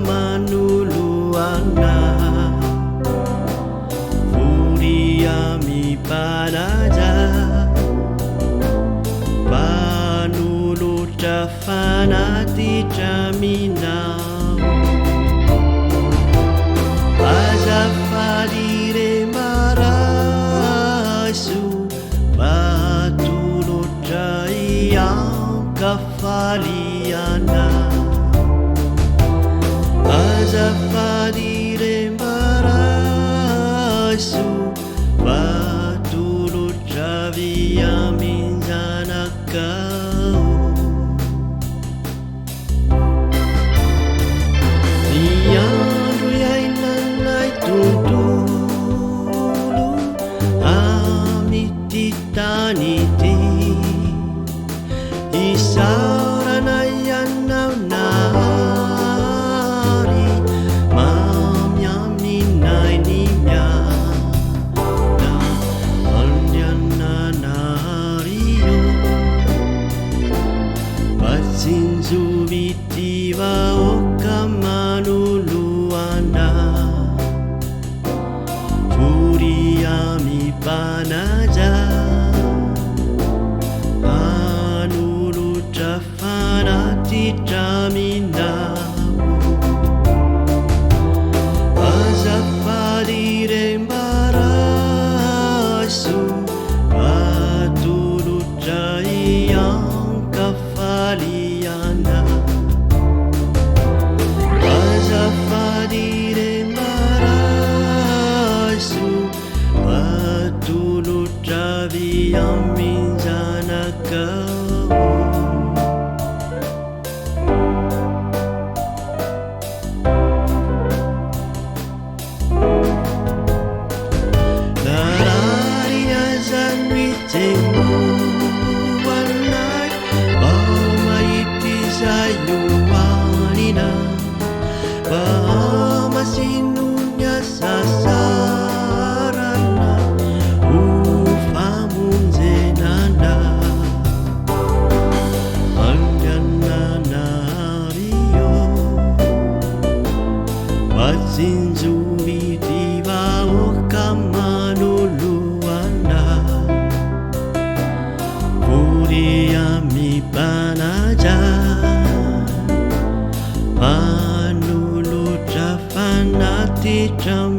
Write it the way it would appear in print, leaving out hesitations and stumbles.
manuluana Furiami panaja Panulu jafanati jaminau Azafadire marasu Batulu jayang kafaliana Azafadire marasu Batulu javia minzanakau Niyandu yainanai tuntulu Amititaniti Isaranayanaw nari Mamya minay niya Na anyana nariyo Patsinzubiti wa okamanuluana Furiami panaja Anulu jafanati jaminau Azafadire marasu Batulu jayang kafaliana Azafadire marasu Batulu jayang minzanakau Masinunya sasarana ufamunzenanda Anjana nariyo Patsinzubiti wa okamanuluana Furiami panaja Panulu jafanati jam